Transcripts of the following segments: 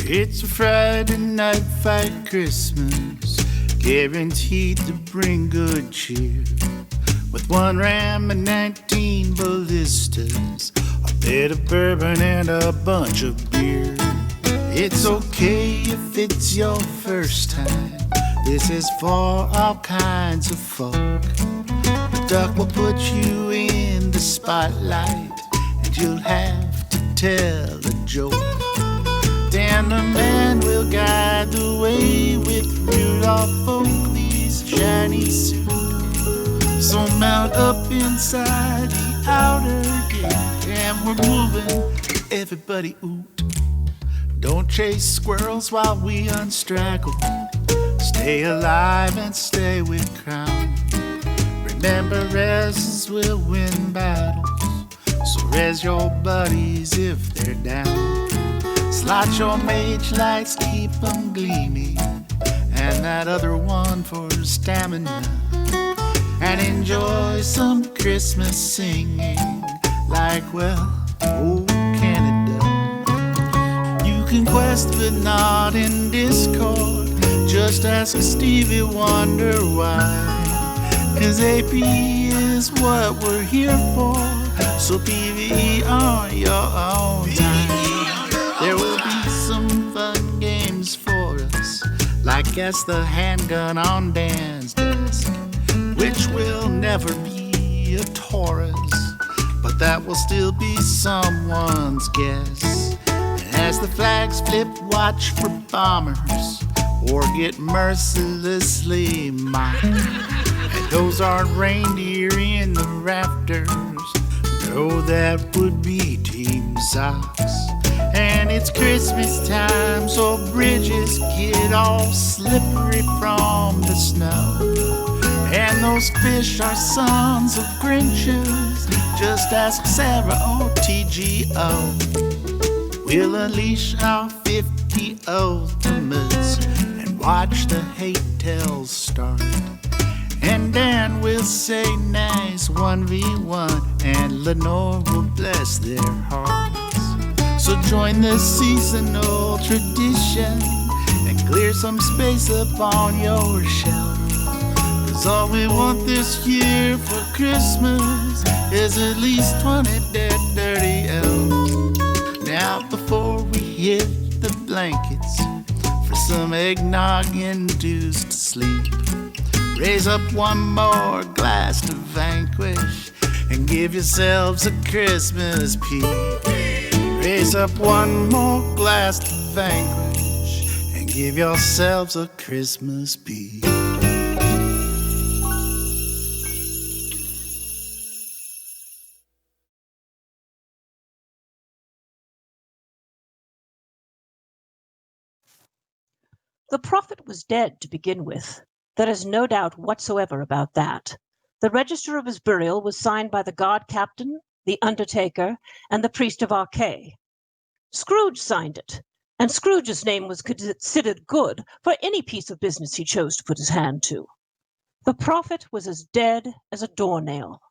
It's a Friday night fight Christmas, guaranteed to bring good cheer. With 1 ram and 19 ballistas, a bit of bourbon and a bunch of beer. It's okay if it's your first time, this is for all kinds of folk. The duck will put you in the spotlight, and you'll have to tell a joke. Dan the man will guide the way with Rudolph Oakley's shiny suit. So mount up inside the outer gate, and we're moving, everybody oot. Don't chase squirrels while we unstraggle. Stay alive and stay with crown. Remember, reses will win battles, so res your buddies if they're down. Slot your mage lights, keep them gleaming, and that other one for stamina. And enjoy some Christmas singing, like, well, old Canada. You can quest but not in Discord, just ask Stevie Wonder why. 'Cause AP is what we're here for, so PvE on your own time. There will be some fun games for us, like guess the handgun on Dan's desk, which will never be a Taurus, but that will still be someone's guess. And as the flags flip, watch for bombers, or get mercilessly mocked. And those aren't reindeer in the rafters, no, that would be Team Socks. And it's Christmas time, so bridges get all slippery from the snow. And those fish are sons of Grinches, just ask Sarah or TGO. We'll unleash our 50 ultimates and watch the hate tales start. And Dan will say nice 1v1, and Lenore will bless their hearts. So join the seasonal tradition and clear some space up on your shelf. 'Cause all we want this year for Christmas is at least 20 dead, dirty elves. Now before we hit the blankets for some eggnog-induced sleep, raise up one more glass to Vanquish and give yourselves a Christmas peep. Raise up one more glass to Vanquish and give yourselves a Christmas peep. The prophet was dead to begin with. There is no doubt whatsoever about that. The register of his burial was signed by the guard captain, the undertaker, and the priest of Archay. Scrooge signed it, and Scrooge's name was considered good for any piece of business he chose to put his hand to. The prophet was as dead as a doornail.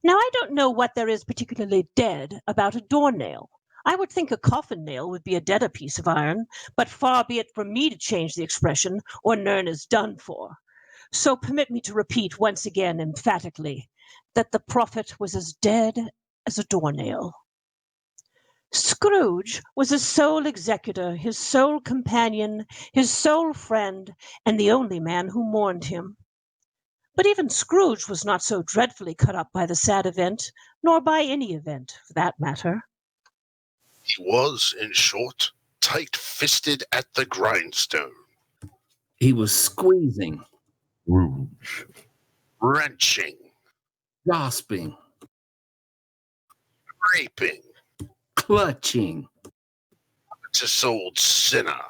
Now, I don't know what there is particularly dead about a doornail. I would think a coffin nail would be a deader piece of iron, but far be it from me to change the expression, or Nern is done for. So permit me to repeat once again emphatically that the prophet was as dead as a doornail. Scrooge was his sole executor, his sole companion, his sole friend, and the only man who mourned him. But even Scrooge was not so dreadfully cut up by the sad event, nor by any event, for that matter. He was, in short, tight-fisted at the grindstone. He was squeezing, Rouge, Wrenching, gasping, raping, clutching. this old sinner.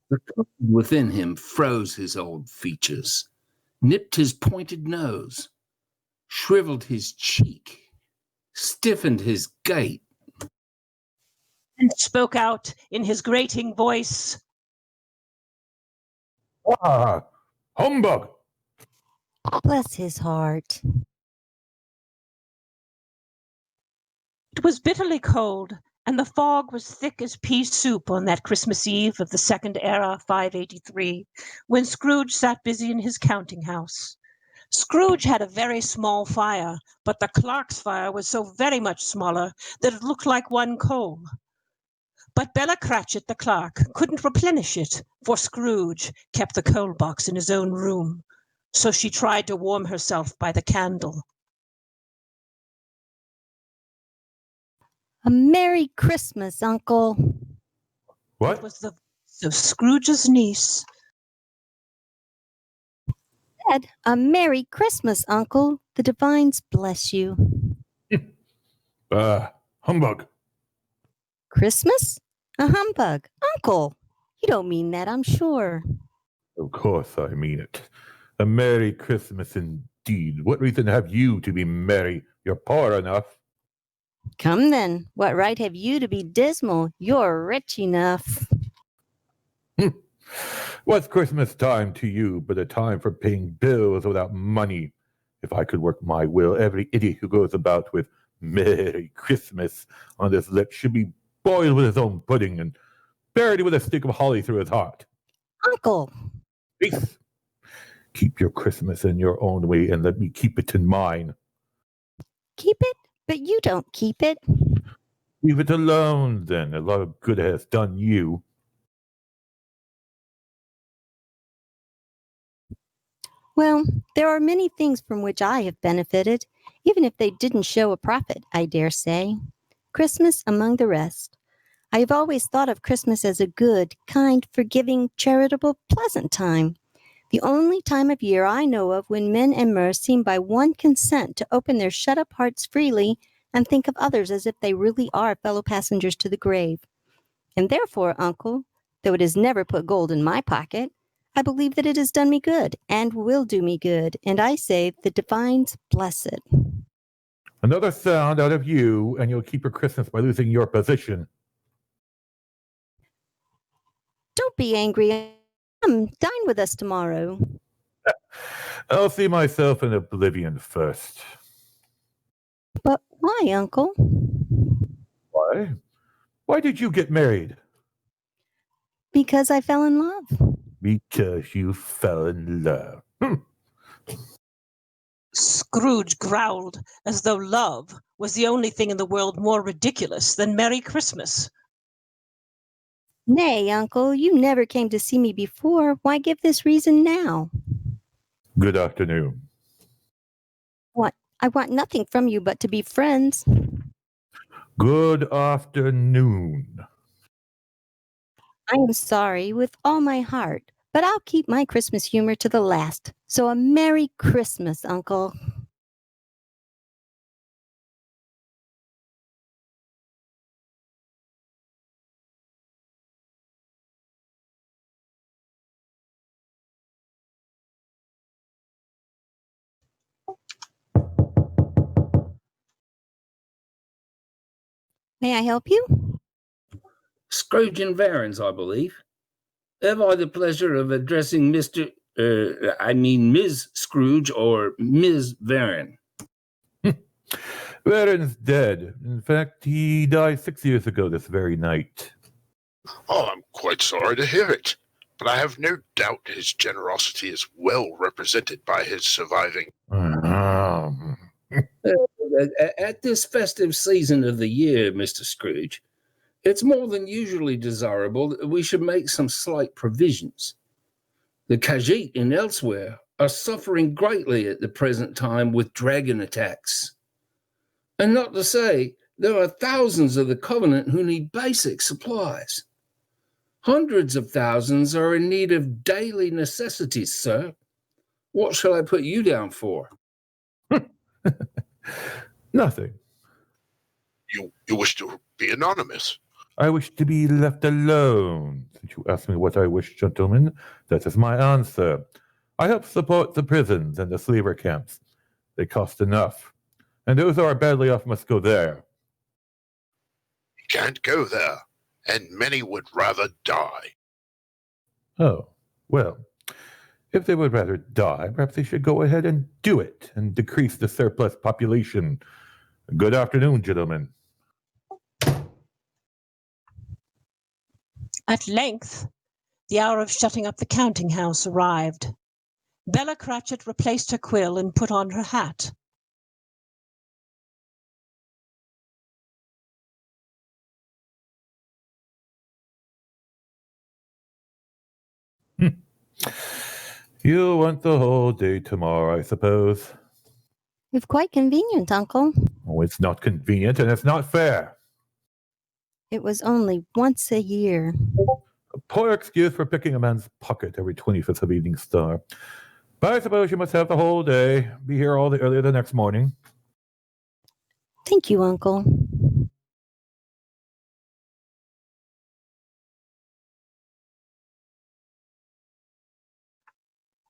The cold within him froze his old features, nipped his pointed nose, shriveled his cheek, stiffened his gait, and spoke out in his grating voice, Ah, humbug! Bless his heart. It was bitterly cold, and the fog was thick as pea soup on that Christmas Eve of the second era, 583, when Scrooge sat busy in his counting house. Scrooge had a very small fire, but the clerk's fire was so very much smaller that it looked like one coal. But Bella Cratchit, the clerk, couldn't replenish it, for Scrooge kept the coal box in his own room. So she tried to warm herself by the candle. A Merry Christmas, Uncle. What? It was the voice of Scrooge's niece. Said, a Merry Christmas, Uncle. The divines bless you. Humbug. Christmas? A humbug. Uncle, you don't mean that, I'm sure. Of course I mean it. A Merry Christmas indeed. What reason have you to be merry? You're poor enough. Come then, what right have you to be dismal? You're rich enough. What's Christmas time to you but a time for paying bills without money? If I could work my will, every idiot who goes about with Merry Christmas on his lips should be boiled with his own pudding and buried with a stick of holly through his heart. Uncle, Peace. Keep your Christmas in your own way and let me keep it in mine. keep it, but you don't keep it. Leave it alone, then. A lot of good it has done you. Well, there are many things from which I have benefited, even if they didn't show a profit, I dare say. Christmas among the rest. I have always thought of Christmas as a good, kind, forgiving, charitable, pleasant time. The only time of year I know of when men and mirth seem by one consent to open their shut-up hearts freely and think of others as if they really are fellow passengers to the grave. And therefore, Uncle, though it has never put gold in my pocket, I believe that it has done me good and will do me good, and I say the divines bless it. Another sound out of you, and you'll keep your Christmas by losing your position. Don't be angry. Come, dine with us tomorrow. I'll see myself in oblivion first. But why, Uncle? Why? Why did you get married? Because I fell in love. Because you fell in love. Scrooge growled, as though love was the only thing in the world more ridiculous than Merry Christmas. Nay, Uncle, you never came to see me before. Why give this reason now? Good afternoon. What? I want nothing from you but to be friends. Good afternoon. I am sorry with all my heart, but I'll keep my Christmas humor to the last. So a Merry Christmas, Uncle. May I help you? Scrooge and Varens, I believe. Have I the pleasure of addressing Ms. Scrooge or Ms. Varen? Varen's dead. In fact, he died 6 years ago this very night. Oh, I'm quite sorry to hear it, but I have no doubt his generosity is well represented by his surviving. At this festive season of the year, Mr. Scrooge, it's more than usually desirable that we should make some slight provisions. The Khajiit and elsewhere are suffering greatly at the present time with dragon attacks. And not to say, there are thousands of the Covenant who need basic supplies. Hundreds of thousands are in need of daily necessities, sir. What shall I put you down for? Nothing. You wish to be anonymous. I wish to be left alone. Since you asked me what I wish, gentlemen, that is my answer. I help support the prisons and the slaver camps. They cost enough. And those who are badly off must go there. You can't go there, and many would rather die. Oh, well, if they would rather die, perhaps they should go ahead and do it and decrease the surplus population. Good afternoon, gentlemen. At length, the hour of shutting up the counting house arrived. Bella Cratchit replaced her quill and put on her hat. You want the whole day tomorrow, I suppose. It's quite convenient, Uncle. Oh, it's not convenient and it's not fair. It was only once a year. A poor excuse for picking a man's pocket every 25th of Evening Star. But I suppose you must have the whole day. Be here all the earlier the next morning. Thank you, Uncle.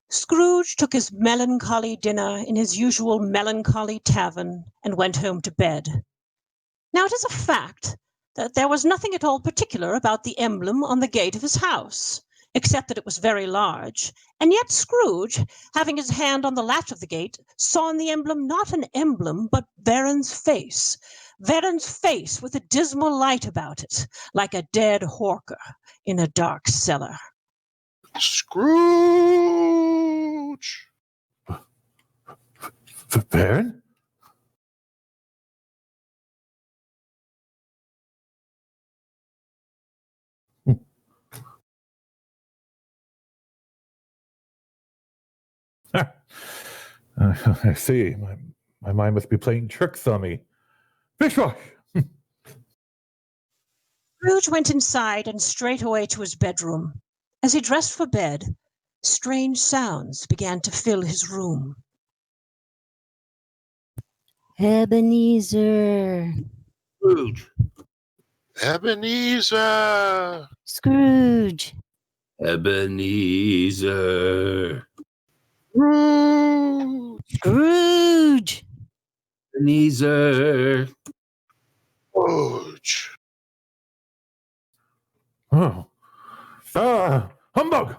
Scrooge took his melancholy dinner in his usual melancholy tavern and went home to bed. Now it is a fact that there was nothing at all particular about the emblem on the gate of his house, except that it was very large, and yet Scrooge, having his hand on the latch of the gate, saw in the emblem not an emblem, but Varen's face with a dismal light about it, like a dead hawker in a dark cellar. Scrooge! Baron? I see. My mind must be playing tricks on me. Fishwash! Scrooge went inside and straightway to his bedroom. As he dressed for bed, strange sounds began to fill his room. Ebenezer. Scrooge. Ebenezer! Scrooge. Ebenezer. Scrooge! Scrooge. Ebenezer. Scrooge! Oh. Humbug!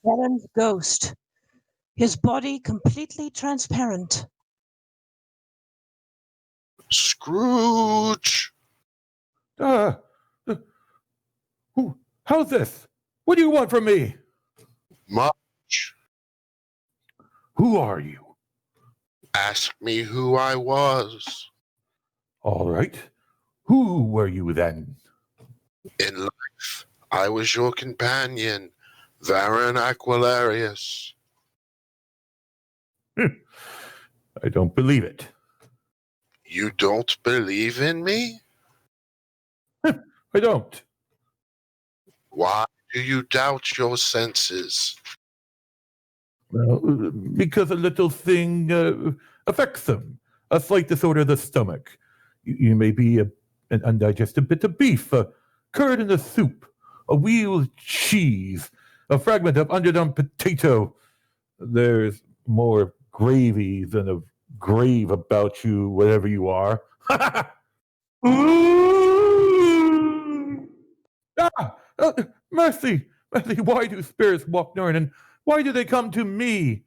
Varen's ghost, his body completely transparent. Scrooge! How's this? What do you want from me? Much. Who are you? Ask me who I was. All right. Who were you then? In life, I was your companion, Varen Aquilarius. I don't believe it. You don't believe in me? I don't. Why do you doubt your senses? Well, because a little thing affects them. A slight disorder of the stomach. You may be an undigested bit of beef, a curd in the soup, a wheel of cheese, a fragment of underdone potato. There's more gravy than a grave about you, whatever you are. Mercy! Mercy, why do spirits walk known, and why do they come to me?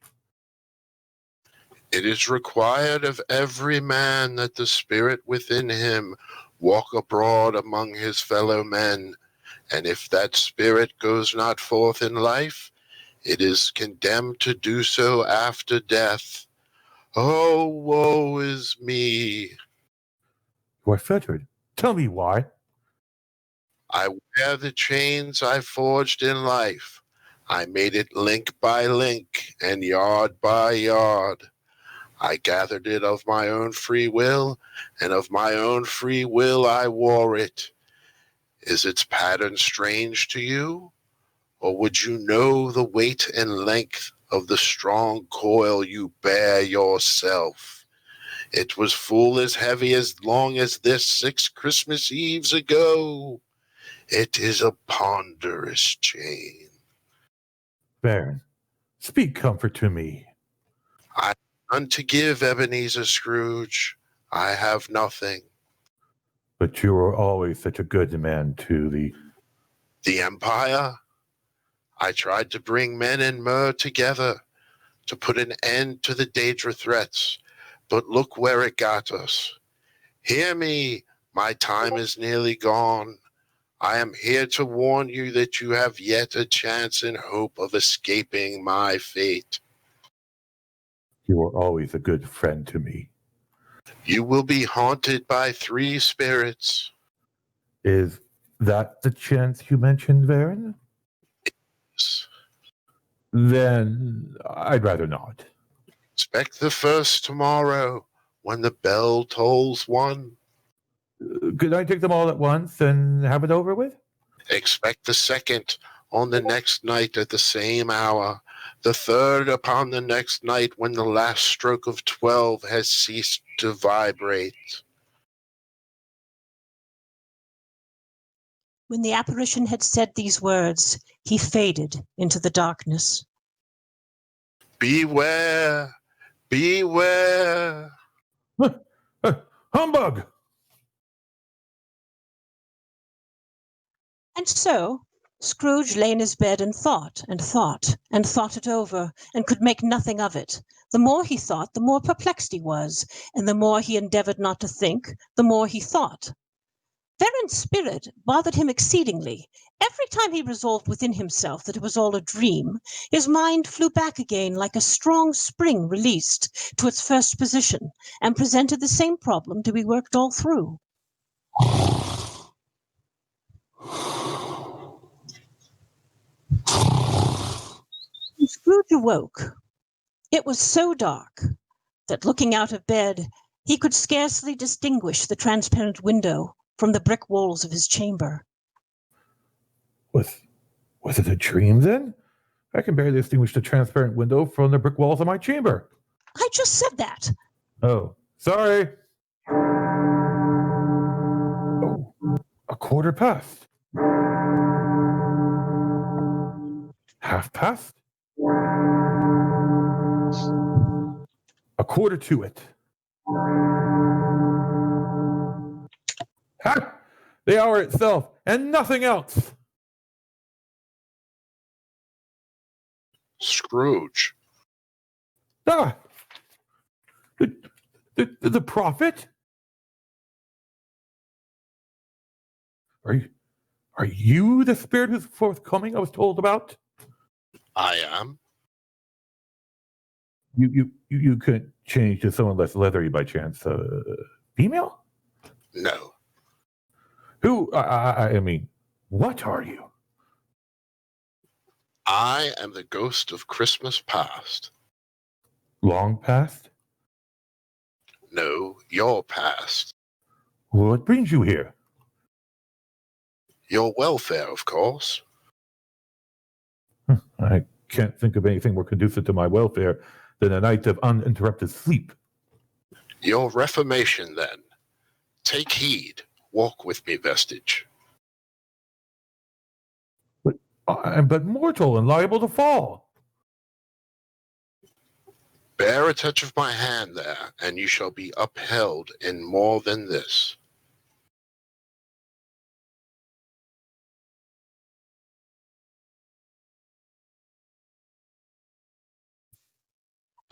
It is required of every man that the spirit within him walk abroad among his fellow men, and if that spirit goes not forth in life, it is condemned to do so after death. Oh, woe is me! You are fettered. Tell me why. I wear the chains I forged in life. I made it link by link and yard by yard. I gathered it of my own free will, and of my own free will I wore it. Is its pattern strange to you? Or would you know the weight and length of the strong coil you bear yourself? It was full as heavy as long as this 6 Christmas Eves ago. It is a ponderous chain. Baron, speak comfort to me. I have none to give, Ebenezer Scrooge. I have nothing. But you were always such a good man to The Empire? I tried to bring men and mer together, to put an end to the Daedra threats, but look where it got us. Hear me, my time is nearly gone. I am here to warn you that you have yet a chance and hope of escaping my fate. You were always a good friend to me. You will be haunted by 3 spirits. Is that the chance you mentioned, Varen? Then I'd rather not. Expect the first tomorrow when the bell tolls 1. Could I take them all at once and have it over with? Expect the second on the next night at the same hour. The third upon the next night when the last stroke of 12 has ceased to vibrate. When the apparition had said these words, he faded into the darkness. Beware! Beware! Humbug! And so Scrooge lay in his bed and thought and thought and thought it over, and could make nothing of it. The more he thought, the more perplexed he was, and the more he endeavored not to think, the more he thought. Varen's spirit bothered him exceedingly. Every time he resolved within himself that it was all a dream, his mind flew back again like a strong spring released to its first position, and presented the same problem to be worked all through. When Scrooge awoke, it was so dark that, looking out of bed, he could scarcely distinguish the transparent window from the brick walls of his chamber. Was it a dream then? I can barely distinguish the transparent window from the brick walls of my chamber. I just said that. Oh, sorry. Oh, 1:15. 1:30. 1/4 to it. Ha! The hour itself, and nothing else. Scrooge. Ah! The prophet? Are you the spirit who's forthcoming I was told about? I am. You couldn't change to someone less leathery by chance. Female? No. Who? I mean, what are you? I am the ghost of Christmas past. Long past? No, your past. What brings you here? Your welfare, of course. I can't think of anything more conducive to my welfare than a night of uninterrupted sleep. Your reformation, then. Take heed. Walk with me, Vestige. But I'm but mortal and liable to fall. Bear a touch of my hand there, and you shall be upheld in more than this.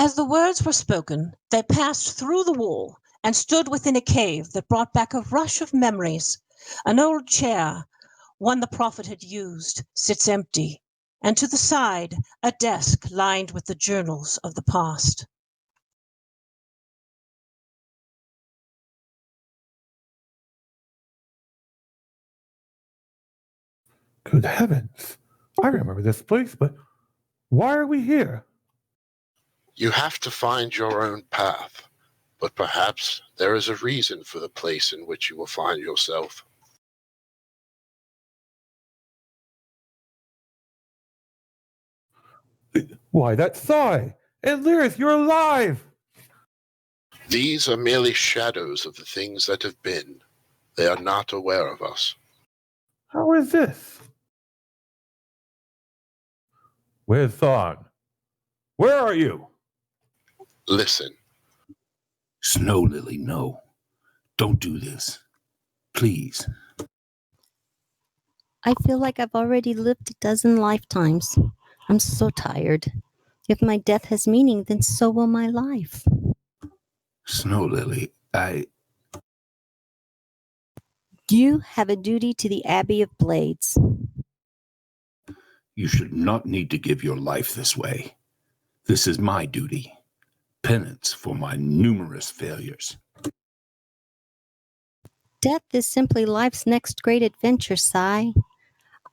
As the words were spoken, they passed through the wall and stood within a cave that brought back a rush of memories. An old chair, one the prophet had used, sits empty, and to the side a desk lined with the journals of the past. Good heavens. I remember this place, but why are we here? You have to find your own path, but perhaps there is a reason for the place in which you will find yourself. Why, that sigh! And Lyris, you're alive! These are merely shadows of the things that have been. They are not aware of us. How is this? Where's Thawne? Where are you? Listen. Snow Lily, no. Don't do this. Please. I feel like I've already lived a dozen lifetimes. I'm so tired. If my death has meaning, then so will my life. Snow Lily, You have a duty to the Abbey of Blades. You should not need to give your life this way. This is my duty. Penance for my numerous failures. Death is simply life's next great adventure, Sai.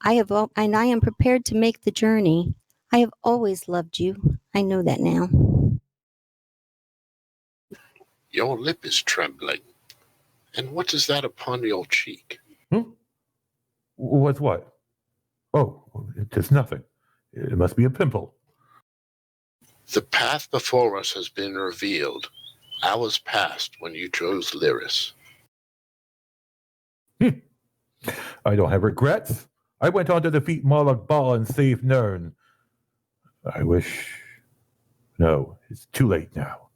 I am prepared to make the journey. I have always loved you. I know that now. Your lip is trembling. And what is that upon your cheek? What's what? Oh, it is nothing. It must be a pimple. The path before us has been revealed. Hours passed when you chose Lyris. I don't have regrets. I went on to defeat Moloch Bal and save Nern. I wish... No, it's too late now.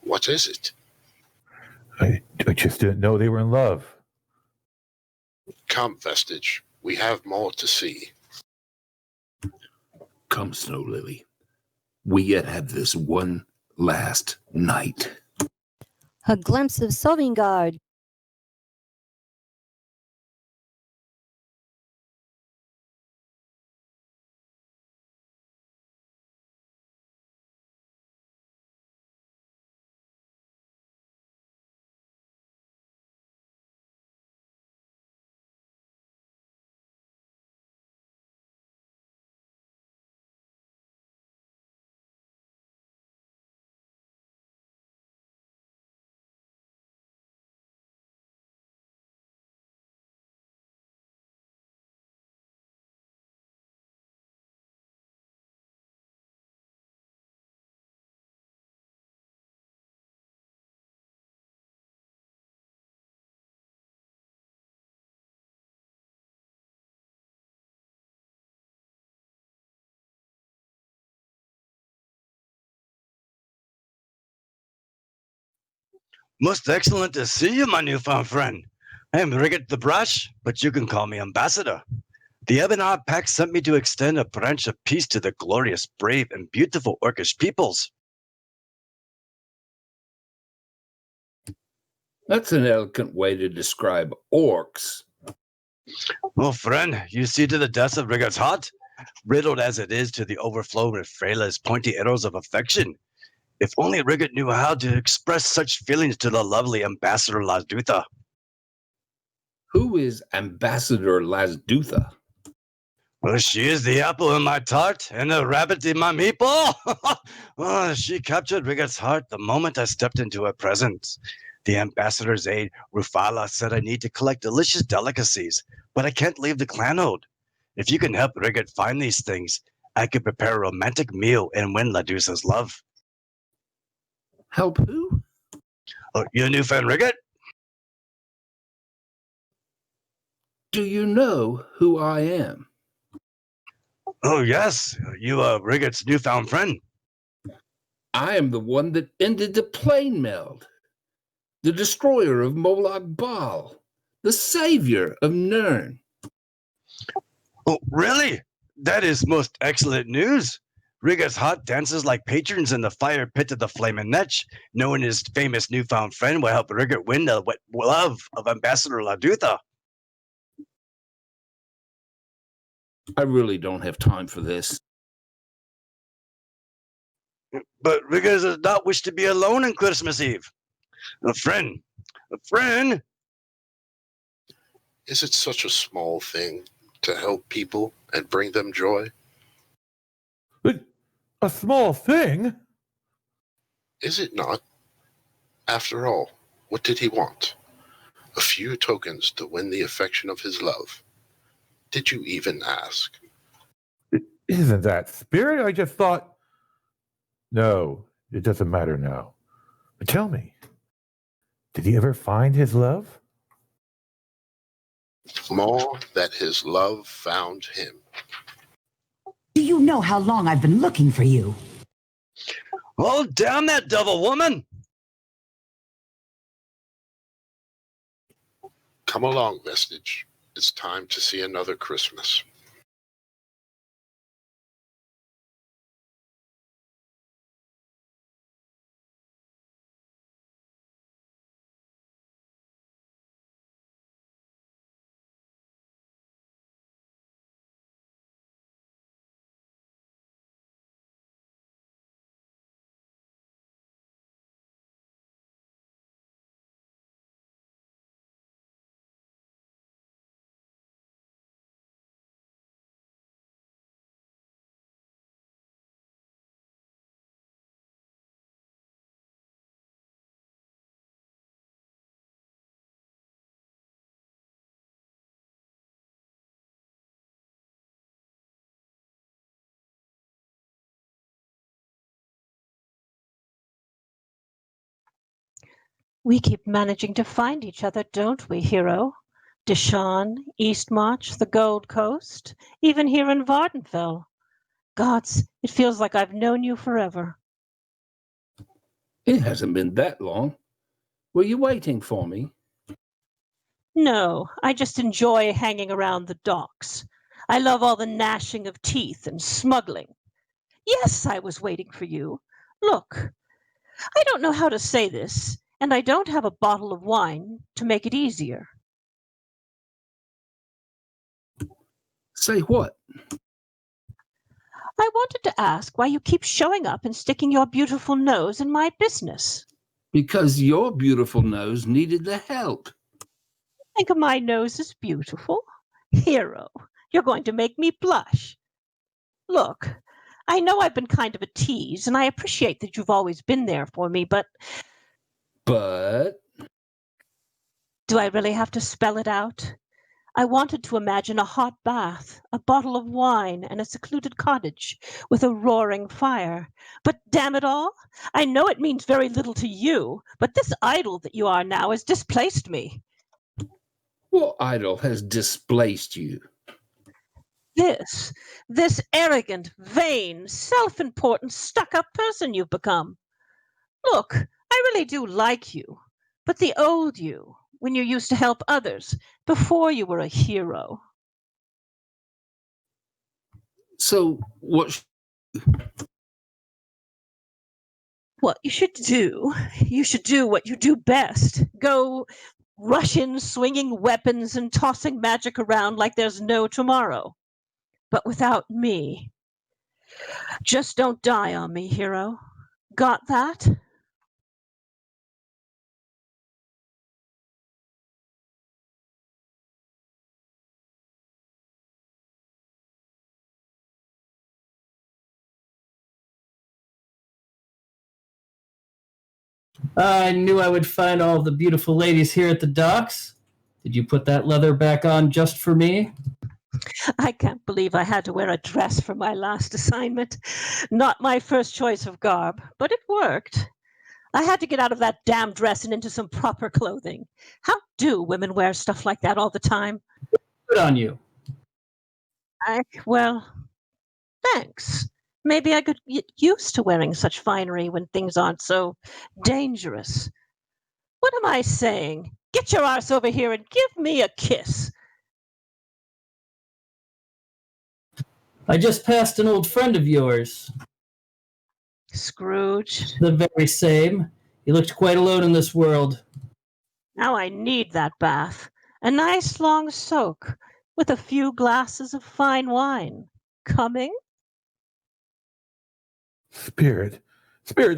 What is it? I just didn't know they were in love. Come, Vestige. We have more to see. Come, Snow Lily. We yet have this one last night. A glimpse of Sovngarde. Most excellent to see you, my newfound friend. I am Riggett the Brash, but you can call me Ambassador. The Ebonheart Pact sent me to extend a branch of peace to the glorious, brave, and beautiful Orcish peoples. That's an elegant way to describe orcs. Oh, friend, you see to the depths of Riggett's heart, riddled as it is to the overflow with Freyla's pointy arrows of affection. If only Riggett knew how to express such feelings to the lovely Ambassador Lasdutha. Who is Ambassador Lasdutha? Well, she is the apple in my tart and the rabbit in my meatball. Oh, she captured Riggett's heart the moment I stepped into her presence. The ambassador's aide, Rufala, said I need to collect delicious delicacies, but I can't leave the clanode. If you can help Riggett find these things, I could prepare a romantic meal and win Ladusa's love. Help who? Oh, your new friend Riggett? Do you know who I am? Oh, yes, you are Riggett's newfound friend. I am the one that ended the plane meld, the destroyer of Moloch Bal, the savior of Nern. Oh, really? That is most excellent news. Riggett's heart dances like patrons in the fire pit of the Flaming Netch, knowing his famous newfound friend will help Riggett win the love of Ambassador Ladutha. I really don't have time for this. But Riggett does not wish to be alone on Christmas Eve. A friend. Is it such a small thing to help people and bring them joy? A small thing? Is it not? After all, what did he want? A few tokens to win the affection of his love. Did you even ask? Isn't that spirit? I just thought... No, it doesn't matter now. But tell me, did he ever find his love? More that his love found him. Do you know how long I've been looking for you? Oh, damn that devil woman! Come along, Vestige. It's time to see another Christmas. We keep managing to find each other, don't we, hero? Deshawn, Eastmarch, the Gold Coast, even here in Vardenfell. Gods, it feels like I've known you forever. It hasn't been that long. Were you waiting for me? No, I just enjoy hanging around the docks. I love all the gnashing of teeth and smuggling. Yes, I was waiting for you. Look, I don't know how to say this, and I don't have a bottle of wine to make it easier. Say what? I wanted to ask why you keep showing up and sticking your beautiful nose in my business. Because your beautiful nose needed the help. Think of my nose as beautiful? Hero, you're going to make me blush. Look, I know I've been kind of a tease, and I appreciate that you've always been there for me, but But do I really have to spell it out? I wanted to imagine a hot bath, a bottle of wine, and a secluded cottage with a roaring fire. But damn it all, I know it means very little to you, but this idol that you are now has displaced me. what idol has displaced you? This arrogant, vain, self important, stuck up person you've become. Look, I really do like you, but the old you, when you used to help others, before you were a hero. So what? What you should do what you do best. Go rush in swinging weapons and tossing magic around like there's no tomorrow. But without me. Just don't die on me, hero. Got that? I knew I would find all the beautiful ladies here at the docks. Did you put that leather back on just for me? I can't believe I had to wear a dress for my last assignment. Not my first choice of garb, but it worked. I had to get out of that damn dress and into some proper clothing. How do women wear stuff like that all the time? Good on you. Well, thanks. Maybe I could get used to wearing such finery when things aren't so dangerous. What am I saying? Get your arse over here and give me a kiss. I just passed an old friend of yours. Scrooge. The very same. He looked quite alone in this world. Now I need that bath. A nice long soak with a few glasses of fine wine. Coming? Spirit,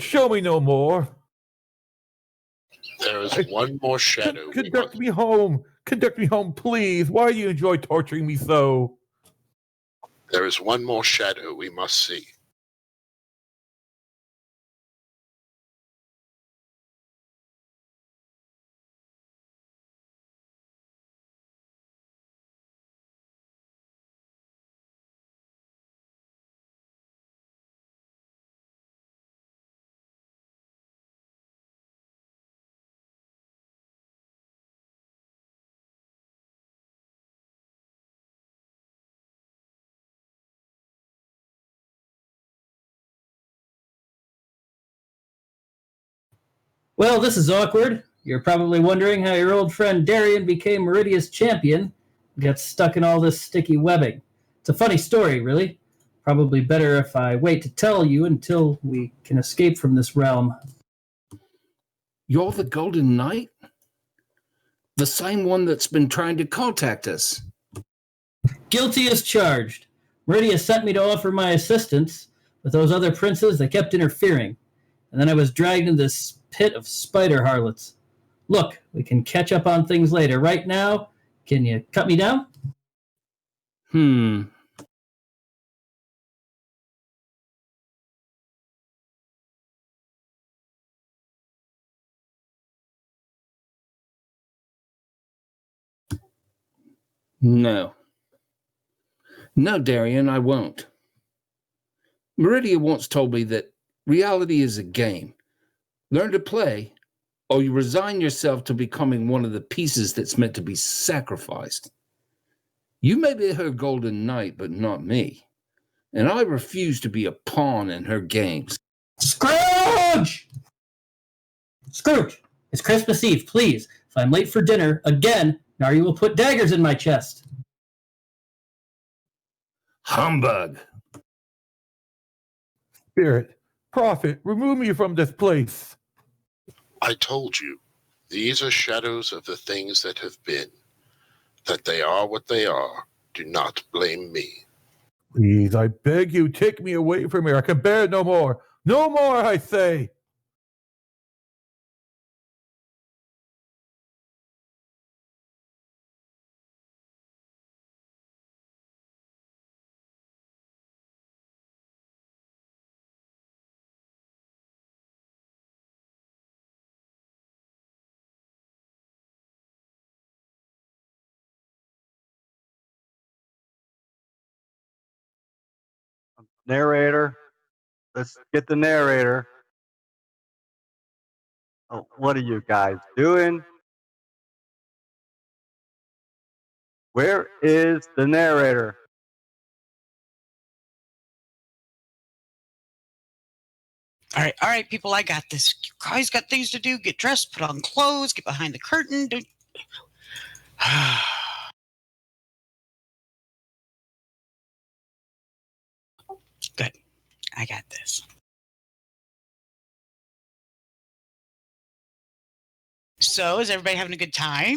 show me no more. There is one more shadow. Conduct me home. Conduct me home, please. Why do you enjoy torturing me so? There is one more shadow we must see. Well, this is awkward. You're probably wondering how your old friend Darian became Meridia's champion and got stuck in all this sticky webbing. It's a funny story, really. Probably better if I wait to tell you until we can escape from this realm. You're the Golden Knight? The same one that's been trying to contact us. Guilty as charged. Meridia sent me to offer my assistance, but those other princes, they kept interfering. And then I was dragged into this pit of spider harlots. Look, we can catch up on things later. Right now, can you cut me down? No. No, Darian, I won't. Meridia once told me that reality is a game. Learn to play, or you resign yourself to becoming one of the pieces that's meant to be sacrificed. You may be her golden knight, but not me. And I refuse to be a pawn in her games. Scrooge! Scrooge, it's Christmas Eve. Please, if I'm late for dinner again, Nari will put daggers in my chest. Humbug. Spirit, prophet, remove me from this place. I told you, these are shadows of the things that have been. That they are what they are. Do not blame me. Please, I beg you, take me away from here. I can bear no more. No more, I say. Narrator. Let's get the narrator. Oh, what are you guys doing? Where is the narrator? All right, people, I got this. You guys got things to do. Get dressed, put on clothes, get behind the curtain. Don't... Good. I got this. So, is everybody having a good time?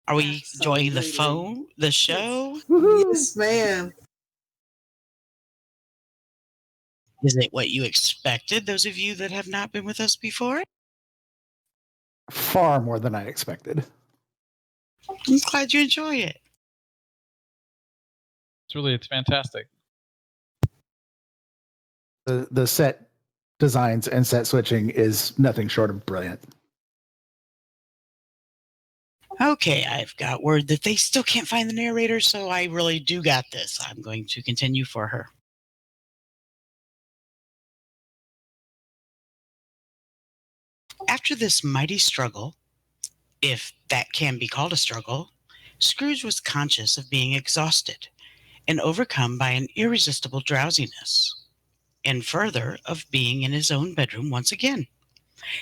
Are we enjoying the show? Yes, ma'am. Is it what you expected, those of you that have not been with us before? Far more than I expected. I'm glad you enjoy it. It's fantastic. The set designs and set switching is nothing short of brilliant. Okay, I've got word that they still can't find the narrator, so I really do got this. I'm going to continue for her. After this mighty struggle, if that can be called a struggle, Scrooge was conscious of being exhausted and overcome by an irresistible drowsiness, and further, of being in his own bedroom once again.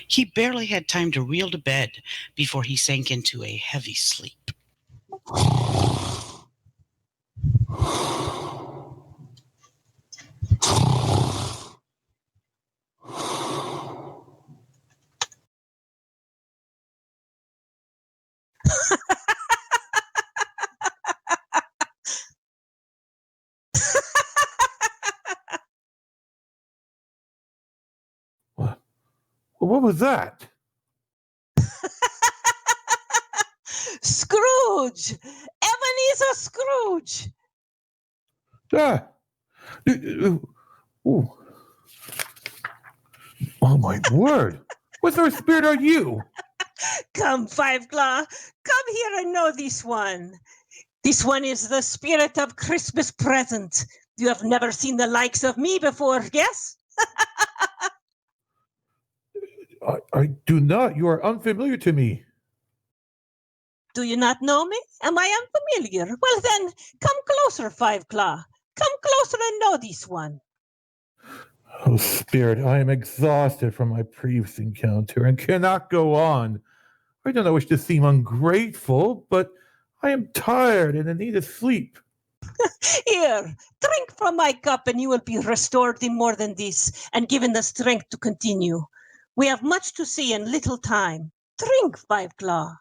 He barely had time to reel to bed before he sank into a heavy sleep. What was that? Scrooge! Ebenezer Scrooge! Ah. Ooh. Oh, my word. What sort of spirit are you? Come, Five Claw, come here and know this one. This one is the spirit of Christmas present. You have never seen the likes of me before, yes? I do not. You are unfamiliar to me. Do you not know me? Am I unfamiliar? Well then, come closer, Five Claw. Come closer and know this one. Oh, Spirit, I am exhausted from my previous encounter and cannot go on. I do not wish to seem ungrateful, but I am tired and in need of sleep. Here, drink from my cup and you will be restored in more than this and given the strength to continue. We have much to see in little time. Drink, Five Claw.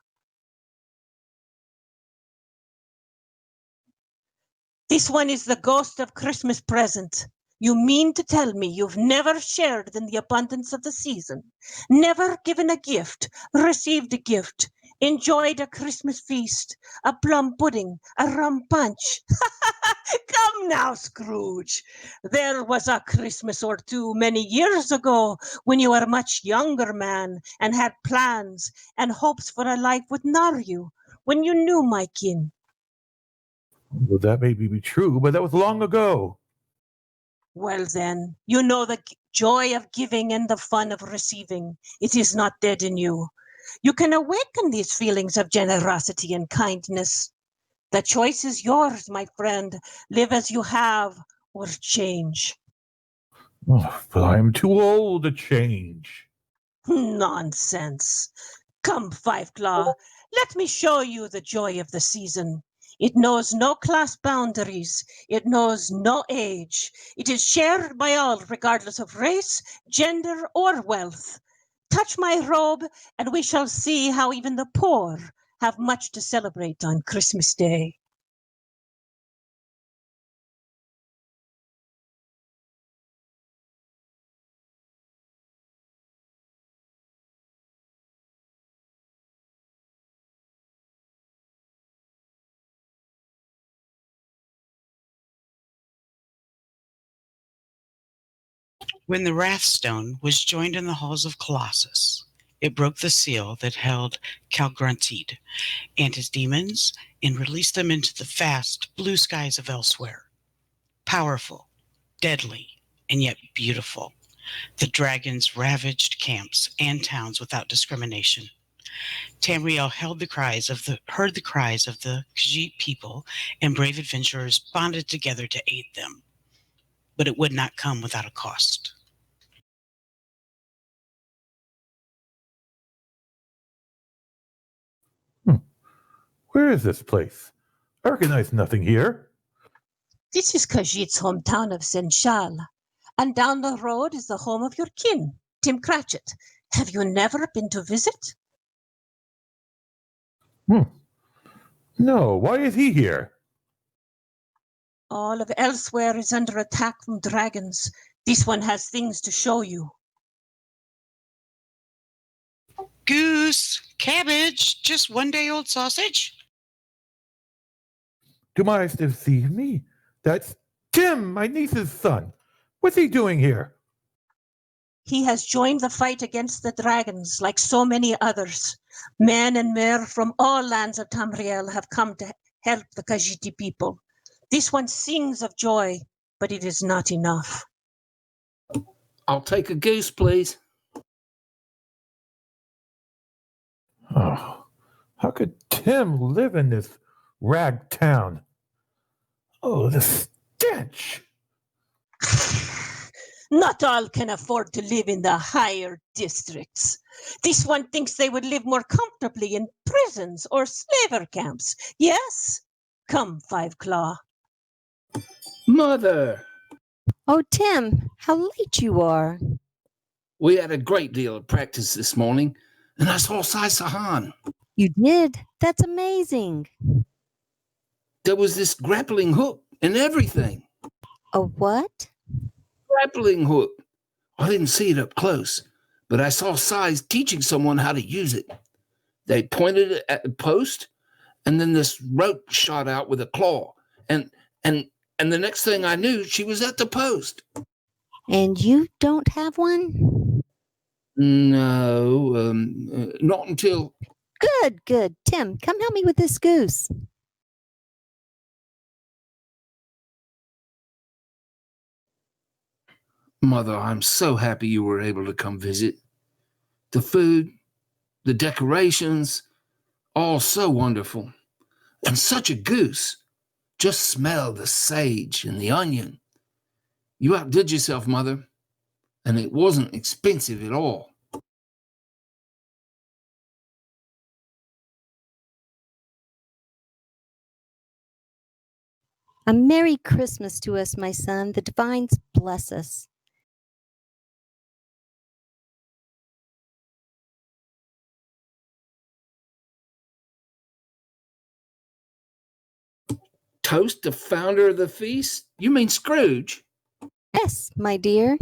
This one is the ghost of Christmas present. You mean to tell me you've never shared in the abundance of the season, never given a gift, received a gift, enjoyed a Christmas feast, a plum pudding, a rum punch? Come now, Scrooge. There was a Christmas or two many years ago when you were a much younger man and had plans and hopes for a life with Naryu, when you knew my kin. Well, that may be true, but that was long ago. Well then, you know the joy of giving and the fun of receiving. It is not dead in you. You can awaken these feelings of generosity and kindness. The choice is yours, my friend. Live as you have or change. Oh, but I am too old to change. Nonsense. Come, Five Claw, let me show you the joy of the season. It knows no class boundaries. It knows no age. It is shared by all, regardless of race, gender, or wealth. Touch my robe, and we shall see how even the poor have much to celebrate on Christmas Day. When the Wrathstone was joined in the halls of Colossus, it broke the seal that held Calgruntide and his demons and released them into the vast blue skies of elsewhere. Powerful, deadly, and yet beautiful, the dragons ravaged camps and towns without discrimination. Tamriel heard the cries of the Khajiit people, and brave adventurers bonded together to aid them. But it would not come without a cost. Where is this place? I recognize nothing here. This is Khajiit's hometown of Senchal, and down the road is the home of your kin, Tim Cratchit. Have you never been to visit? No, why is he here? All of elsewhere is under attack from dragons. This one has things to show you. Goose, cabbage, just 1 day old sausage? Do my eyes deceive me? That's Tim, my niece's son. What's he doing here? He has joined the fight against the dragons like so many others. Men and mer from all lands of Tamriel have come to help the Khajiiti people. This one sings of joy, but it is not enough. I'll take a goose, please. Oh, how could Tim live in this rag town? Oh, the stench! Not all can afford to live in the higher districts. This one thinks they would live more comfortably in prisons or slaver camps. Yes? Come, Five Claw. Mother! Oh, Tim, how late you are. We had a great deal of practice this morning, and I saw Sai Sahan. You did? That's amazing. There was this grappling hook and everything. A what? Grappling hook. I didn't see it up close, but I saw Sai teaching someone how to use it. They pointed it at the post, and then this rope shot out with a claw. And the next thing I knew, she was at the post. And you don't have one? No, not until... Good. Tim, come help me with this goose. Mother, I'm so happy you were able to come visit. The food, the decorations, all so wonderful. And such a goose. Just smell the sage and the onion. You outdid yourself, Mother, and it wasn't expensive at all. A Merry Christmas to us, my son. The divines bless us. Toast the founder of the feast? You mean Scrooge? Yes, my dear.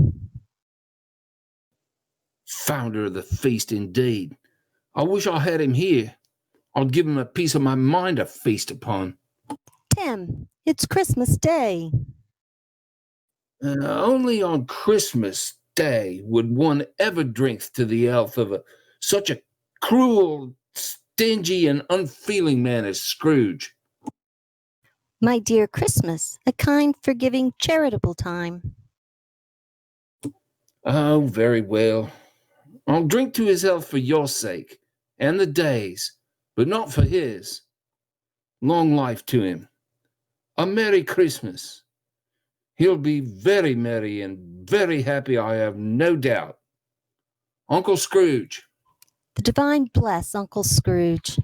Founder of the feast, indeed. I wish I had him here. I'd give him a piece of my mind to feast upon. Tim, it's Christmas Day. Only on Christmas Day would one ever drink to the health of such a cruel, stingy, and unfeeling man as Scrooge. My dear Christmas, a kind, forgiving, charitable time. Oh, very well. I'll drink to his health for your sake and the days, but not for his. Long life to him. A Merry Christmas. He'll be very merry and very happy, I have no doubt. Uncle Scrooge. The divine bless Uncle Scrooge.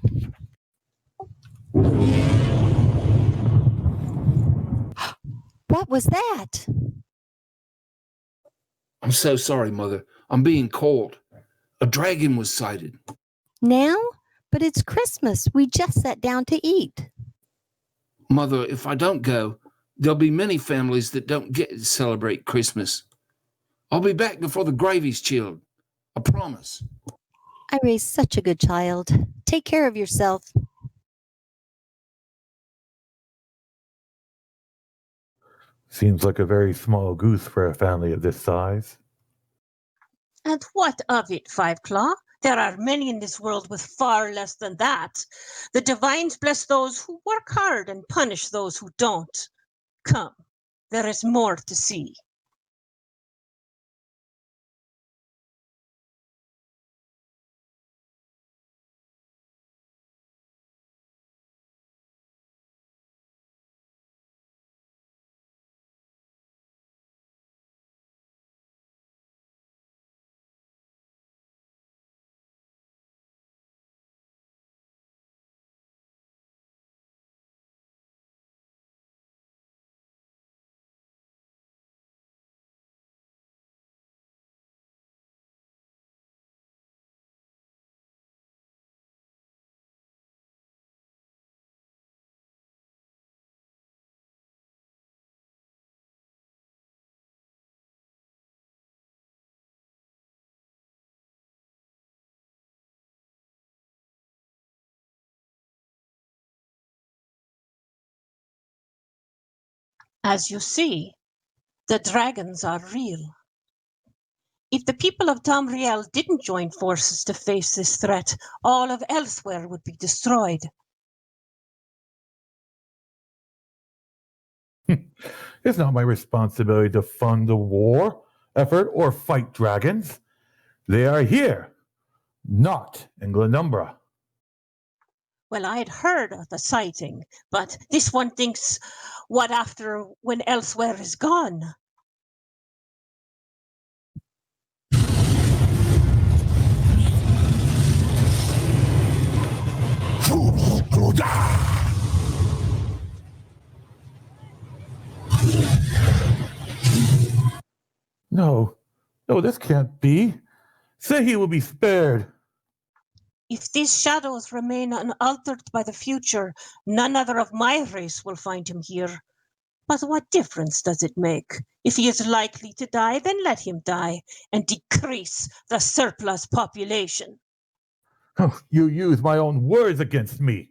What was that? I'm so sorry, Mother. I'm being cold. A dragon was sighted. Now? But it's Christmas. We just sat down to eat. Mother, if I don't go, there'll be many families that don't get to celebrate Christmas. I'll be back before the gravy's chilled. I promise. I raised such a good child. Take care of yourself. Seems like a very small goose for a family of this size. And what of it, Five Claw? There are many in this world with far less than that. The divines bless those who work hard and punish those who don't. Come, there is more to see. As you see, the dragons are real. If the people of Tamriel didn't join forces to face this threat, all of Elsewhere would be destroyed. It's not my responsibility to fund the war effort or fight dragons. They are here, not in Glenumbra. Well, I had heard of the sighting, but this one thinks, what after when Elsewhere is gone? No, this can't be. Say he will be spared. If these shadows remain unaltered by the future, none other of my race will find him here. But what difference does it make? If he is likely to die, then let him die and decrease the surplus population. Oh, you use my own words against me.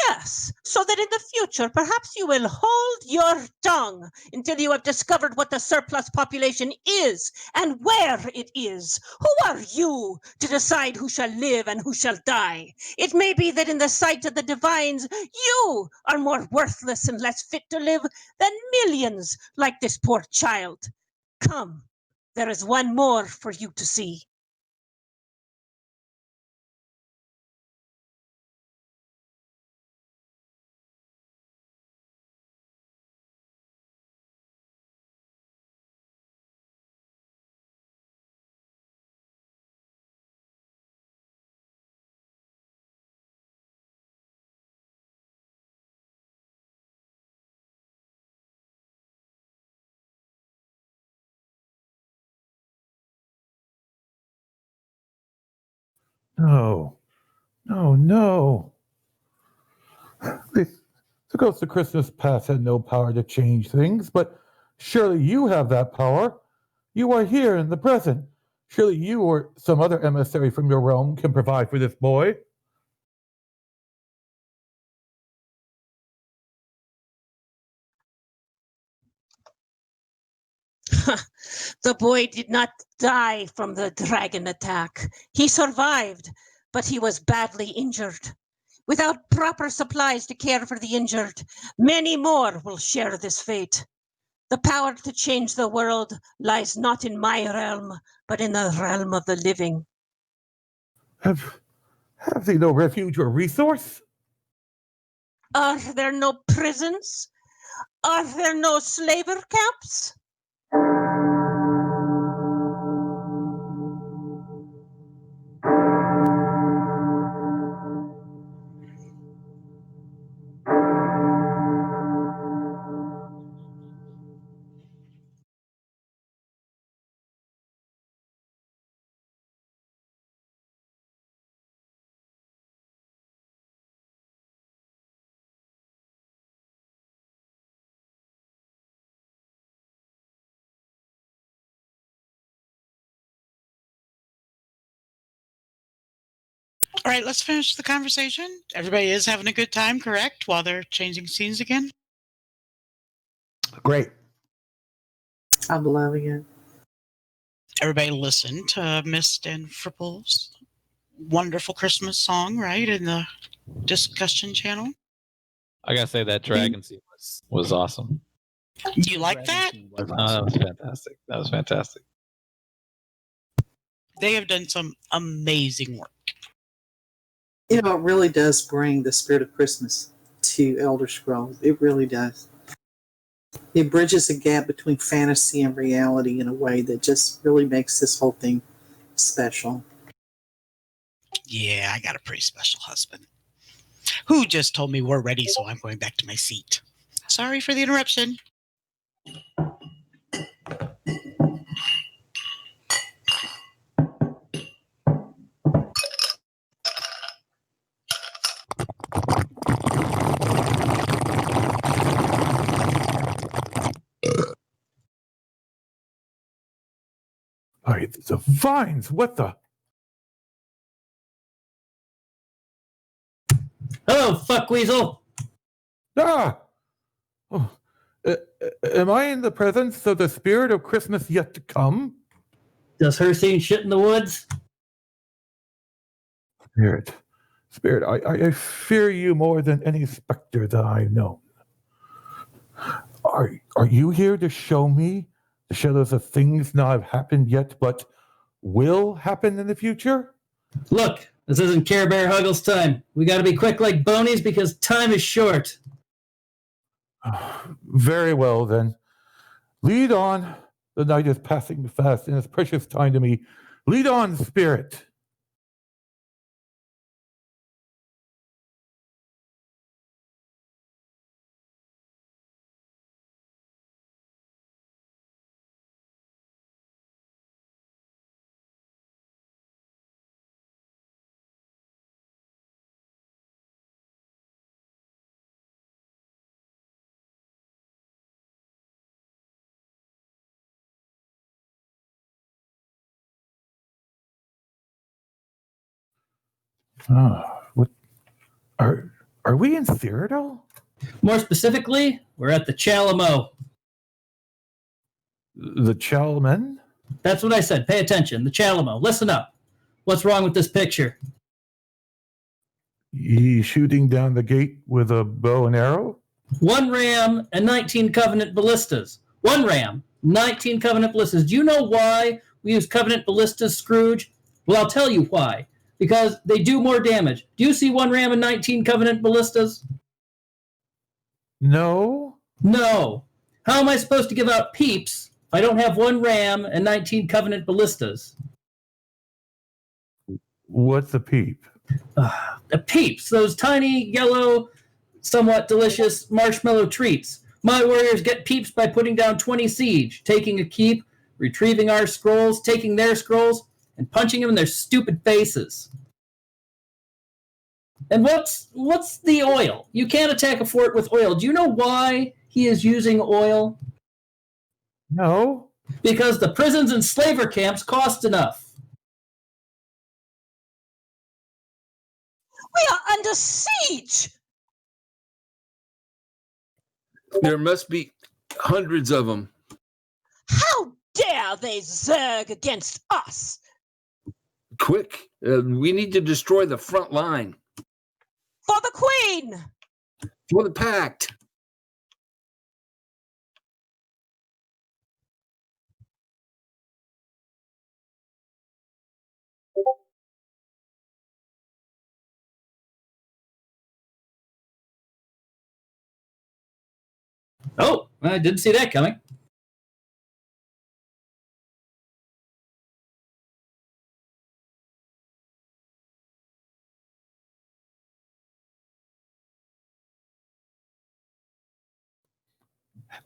Yes, so that in the future perhaps you will hold your tongue until you have discovered what the surplus population is and where it is. Who are you to decide who shall live and who shall die? It may be that in the sight of the divines, you are more worthless and less fit to live than millions like this poor child. Come, there is one more for you to see. No. No. The Ghost of Christmas Past had no power to change things, but surely you have that power. You are here in the present. Surely you or some other emissary from your realm can provide for this boy. The boy did not die from the dragon attack. He survived, but he was badly injured. Without proper supplies to care for the injured, many more will share this fate. The power to change the world lies not in my realm, but in the realm of the living. Have Have they no refuge or resource? Are there no prisons? Are there no slaver camps? All right, let's finish the conversation. Everybody is having a good time, correct? While they're changing scenes again? Great. I'm loving it. Everybody listened to Mist and Fripple's wonderful Christmas song, right? In the discussion channel. I gotta say that dragon scene was awesome. Do you like that? That was fantastic. That was fantastic. They have done some amazing work. You know, it really does bring the spirit of Christmas to Elder Scrolls. It really does. It bridges a gap between fantasy and reality in a way that just really makes this whole thing special. Yeah, I got a pretty special husband who just told me we're ready, so I'm going back to my seat. Sorry for the interruption. Hey, the vines, what the? Hello, fuckweasel. Ah! Oh, am I in the presence of the spirit of Christmas yet to come? Does her seen shit in the woods? Spirit, I fear you more than any specter that I've known. Are you here to show me the shadows of things not have happened yet, but will happen in the future? Look, this isn't Care Bear Huggles time. We gotta be quick like bonies because time is short. Very well, then. Lead on. The night is passing fast, and it's precious time to me. Lead on, spirit. What are we in Cyrodiil? More specifically, we're at the Chalamo. The Chalmen? That's what I said. Pay attention. The Chalamo. Listen up. What's wrong with this picture? He shooting down the gate with a bow and arrow? 1 ram and 19 Covenant ballistas. 1 ram, 19 Covenant ballistas. Do you know why we use Covenant ballistas, Scrooge? Well, I'll tell you why. Because they do more damage. Do you see 1 ram and 19 Covenant ballistas? No. No. How am I supposed to give out peeps if I don't have 1 ram and 19 Covenant ballistas? What's a peep? Peeps, those tiny, yellow, somewhat delicious marshmallow treats. My warriors get peeps by putting down 20 siege, taking a keep, retrieving our scrolls, taking their scrolls, and punching them in their stupid faces. And what's the oil? You can't attack a fort with oil. Do you know why he is using oil? No. Because the prisons and slaver camps cost enough. We are under siege. There must be hundreds of them. How dare they zerg against us? Quick, we need to destroy the front line. For the Queen! For the Pact. Oh, I didn't see that coming.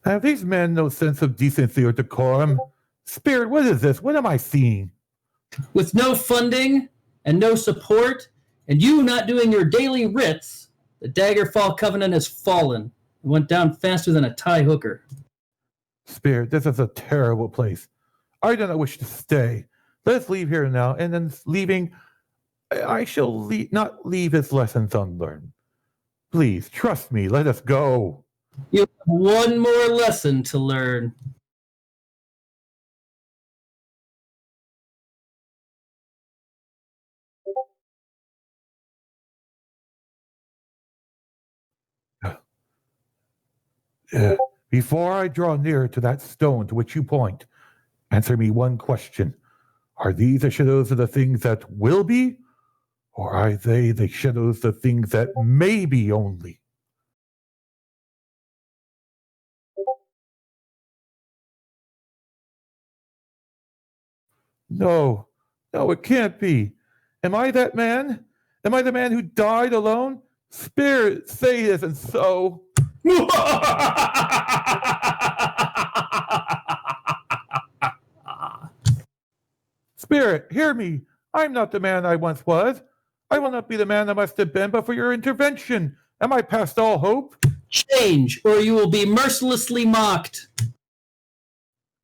Have these men no sense of decency or decorum? Spirit, what is this? What am I seeing? With no funding and no support, and you not doing your daily writs, the Daggerfall Covenant has fallen. It went down faster than a tie hooker. Spirit, this is a terrible place. I do not wish to stay. Let us leave here now, and then leaving, I shall not leave his lessons unlearned. Please, trust me, let us go. You have one more lesson to learn. Before I draw near to that stone to which you point, answer me one question. Are these the shadows of the things that will be, or are they the shadows of the things that may be only? No, no, it can't be. Am I that man? Am I the man who died alone? Spirit, say it isn't so. Spirit, hear me. I'm not the man I once was. I will not be the man I must have been but for your intervention. Am I past all hope? Change, or you will be mercilessly mocked.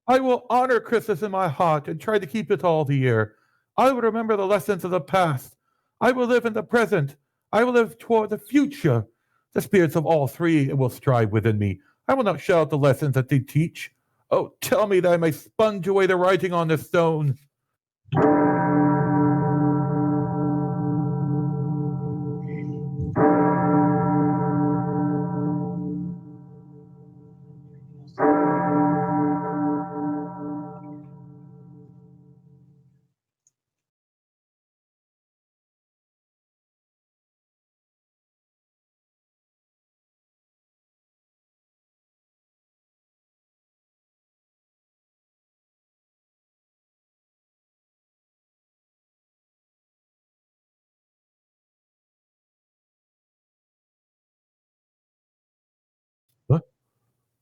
I will honor Christmas in my heart and try to keep it all the year. I will remember the lessons of the past. I will live in the present. I will live toward the future. The spirits of all three will strive within me. I will not shout the lessons that they teach. Oh, tell me that I may sponge away the writing on the stone. What?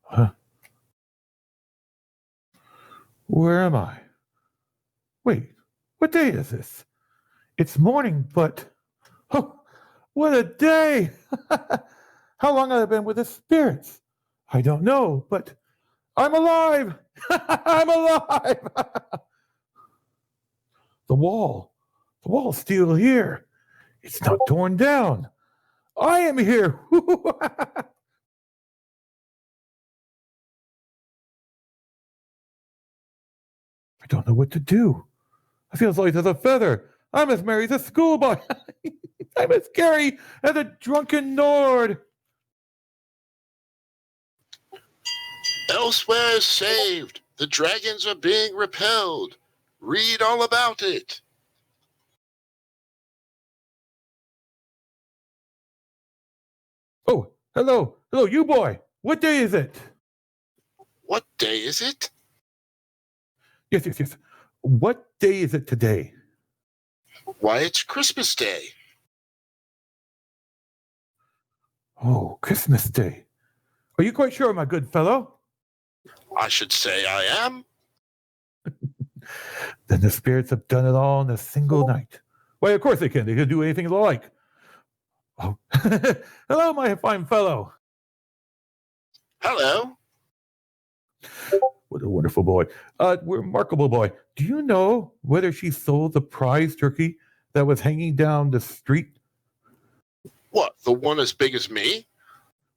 Huh? Where am I? Wait, what day is this? It's morning, but oh, what a day! How long have I been with the spirits? I don't know, but I'm alive! I'm alive! The wall's still here. It's not torn down. I am here! I don't know what to do. I feel as light as a feather. I'm as merry as a schoolboy. I'm as scary as a drunken Nord. Elsewhere is saved. The dragons are being repelled. Read all about it. Oh, hello, you boy. What day is it? What day is it? Yes. What day is it today? Why, it's Christmas Day. Oh, Christmas Day. Are you quite sure, my good fellow? I should say I am. Then the spirits have done it all in a single night. Why, of course they can. They can do anything they like. Oh, hello, my fine fellow. Hello. What a wonderful boy. Remarkable boy. Do you know whether she sold the prize turkey that was hanging down the street? What, the one as big as me?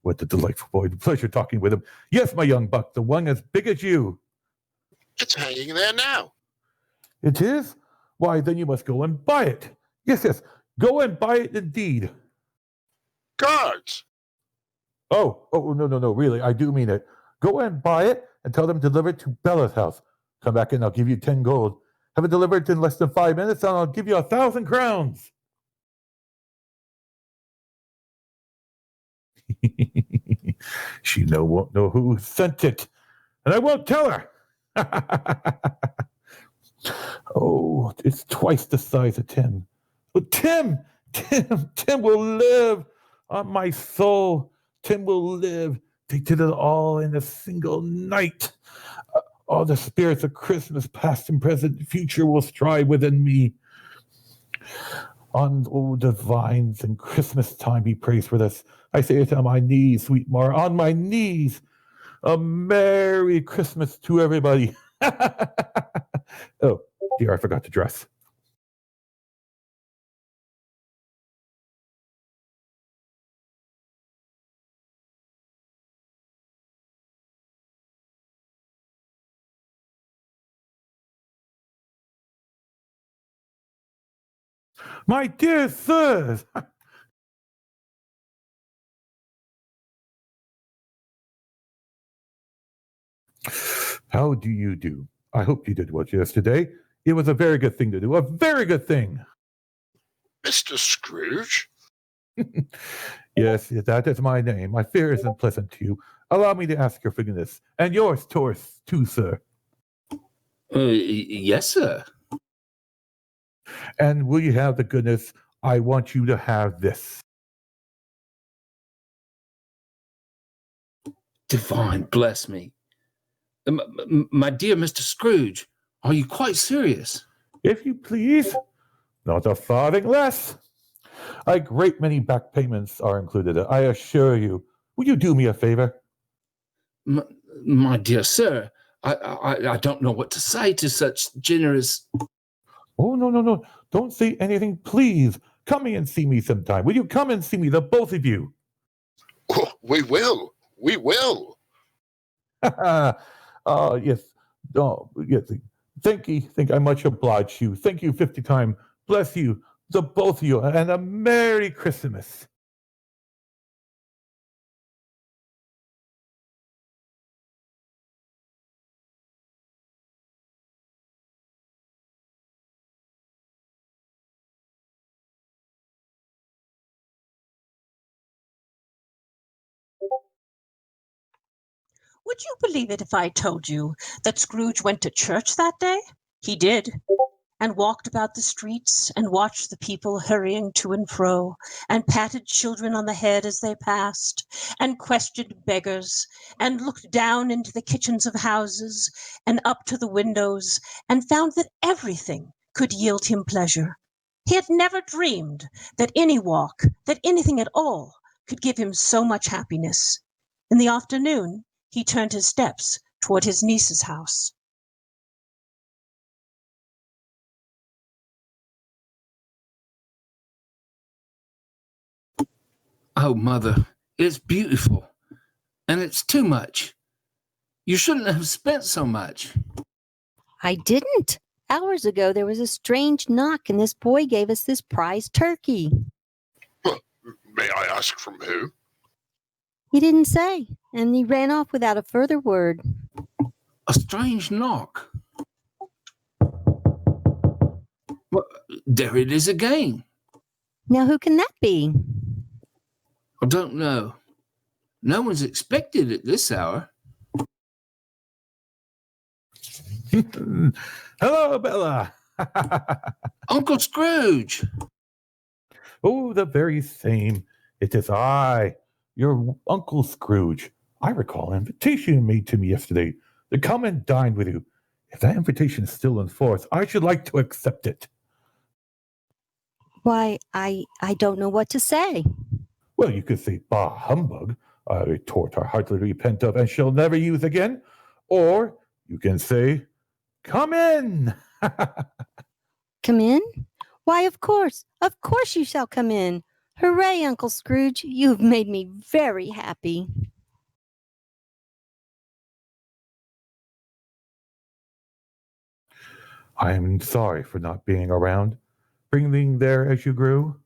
What a delightful boy. The pleasure talking with him. Yes, my young buck, the one as big as you. It's hanging there now. It is? Why, then you must go and buy it. Yes. Go and buy it indeed. Guards. Oh, no, really, I do mean it. Go and buy it and tell them to deliver it to Bella's house. Come back and I'll give you 10 gold. Have it delivered in less than 5 minutes and I'll give you 1,000 crowns. She won't know who sent it, and I won't tell her. Oh, it's twice the size of Tim. But Tim will live on my soul. Tim will live. They did it all in a single night. All the spirits of Christmas, past and present, and future, will strive within me. On the vines and Christmas time be praised with us. I say it on my knees, sweet Mara, on my knees. A Merry Christmas to everybody. Oh, dear, I forgot to dress. My dear sirs, how do you do? I hope you did well yesterday. It was a very good thing to do. A very good thing. Mr. Scrooge? Yes, that is my name. My fear isn't pleasant to you. Allow me to ask your forgiveness. And yours, Taurus, too, sir. Yes, sir. And will you have the goodness? I want you to have this. Divine bless me. My dear Mr. Scrooge, are you quite serious? If you please, not a farthing less. A great many back payments are included, I assure you. Will you do me a favor? My dear sir, I don't know what to say to such generous... Oh, no. Don't say anything, please. Come and see me sometime. Will you come and see me, the both of you? Oh, we will. We will. Yes. Oh, yes. Thank you. I much oblige you. Thank you 50 times. Bless you, the both of you, and a Merry Christmas. Would you believe it if I told you that Scrooge went to church that day? He did, and walked about the streets and watched the people hurrying to and fro, and patted children on the head as they passed, and questioned beggars, and looked down into the kitchens of houses and up to the windows, and found that everything could yield him pleasure. He had never dreamed that any walk, that anything at all, could give him so much happiness. In the afternoon, he turned his steps toward his niece's house. Oh, Mother, it's beautiful. And it's too much. You shouldn't have spent so much. I didn't. Hours ago, there was a strange knock, and this boy gave us this prize turkey. May I ask from who? He didn't say, and he ran off without a further word. A strange knock. Well, there it is again. Now, who can that be? I don't know. No one's expected at this hour. Hello, Bella. Uncle Scrooge. Oh, the very same. It is I, your Uncle Scrooge. I recall an invitation you made to me yesterday to come and dine with you. If that invitation is still in force, I should like to accept it. Why, I don't know what to say. Well, you could say, bah, humbug, a retort I heartily repent of and shall never use again. Or you can say, come in. Come in? Why, of course you shall come in. Hooray, Uncle Scrooge, you've made me very happy. I am sorry for not being around, being there as you grew,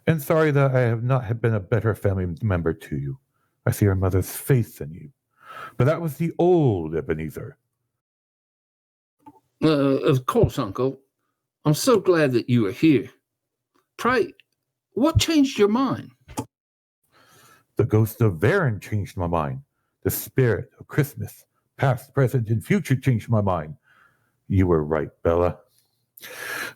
and sorry that I have not been a better family member to you. I see your mother's faith in you. But that was the old Ebenezer. Of course, Uncle. I'm so glad that you are here. Pray, what changed your mind? The ghost of Varen changed my mind. The spirit of Christmas, past, present, and future, changed my mind. You were right, Bella.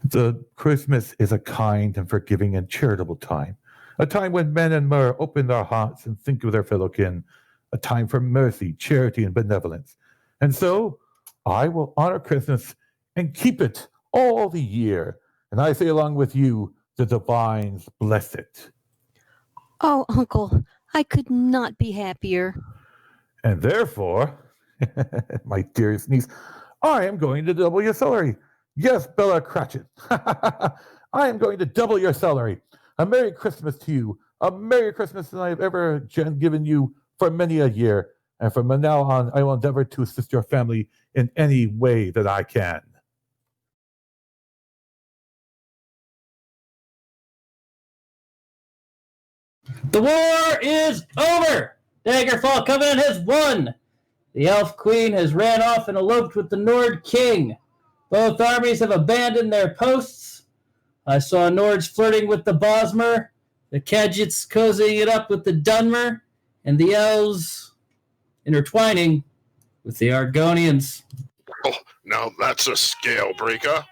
The Christmas is a kind and forgiving and charitable time. A time when men and mer open their hearts and think of their fellow kin. A time for mercy, charity, and benevolence. And so, I will honor Christmas and keep it all the year. And I say along with you, the divines bless it. Oh, Uncle, I could not be happier. And therefore, my dearest niece, I am going to double your salary. Yes, Bella Cratchit. I am going to double your salary. A Merry Christmas to you. A Merry Christmas than I have ever given you for many a year. And from now on, I will endeavor to assist your family in any way that I can. The war is over! Daggerfall Covenant has won! The Elf Queen has ran off and eloped with the Nord King. Both armies have abandoned their posts. I saw Nords flirting with the Bosmer, the Khajiits cozying it up with the Dunmer, and the Elves intertwining with the Argonians. Oh, now that's a scale breaker.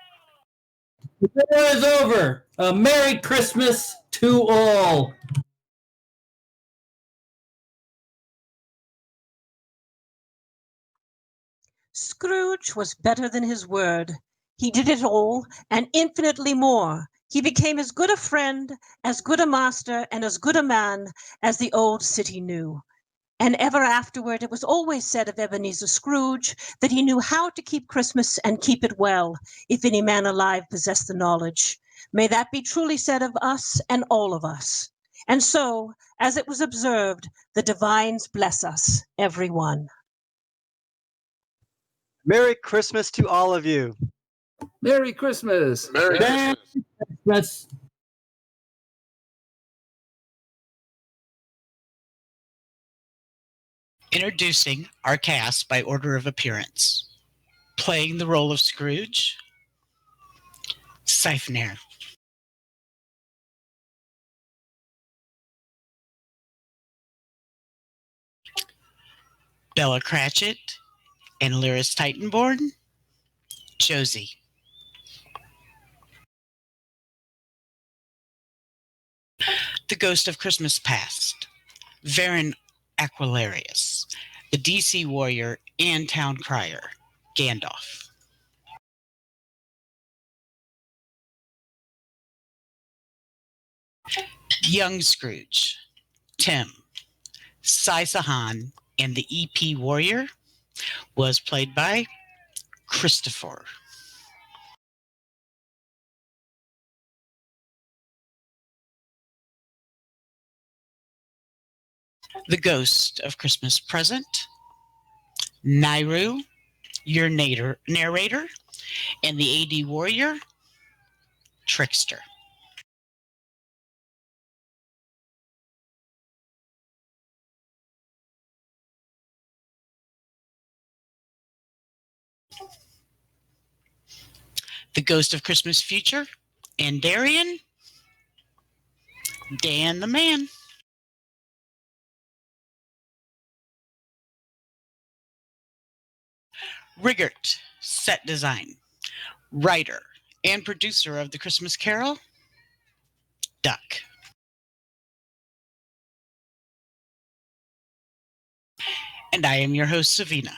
The war is over. A Merry Christmas to all. Scrooge was better than his word. He did it all, and infinitely more. He became as good a friend, as good a master, and as good a man as the old city knew. And ever afterward, it was always said of Ebenezer Scrooge that he knew how to keep Christmas and keep it well, if any man alive possessed the knowledge. May that be truly said of us and all of us. And so, as it was observed, the divines bless us, every one. Merry Christmas to all of you. Merry Christmas. Merry Christmas. Christmas. Introducing our cast by order of appearance. Playing the role of Scrooge, Siphonair. Bella Cratchit and Lyris Titanborn, Josie. The Ghost of Christmas Past, Varen Aquilarius, the DC Warrior and Town Crier, Gandalf. Young Scrooge, Tim. Sai Sahan and the EP Warrior was played by Christopher. The Ghost of Christmas Present, Nairu, your narrator, and the AD Warrior, Trickster. The Ghost of Christmas Future, and Darian, Dan the Man. Riggert, set design, writer, and producer of The Christmas Carol, Duck. And I am your host, Savina.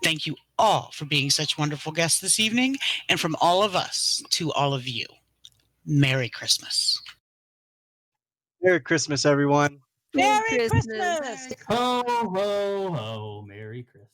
Thank you all for being such wonderful guests this evening, and from all of us to all of you, Merry Christmas. Merry Christmas, everyone. Merry Christmas! Ho, ho, ho. Merry Christmas.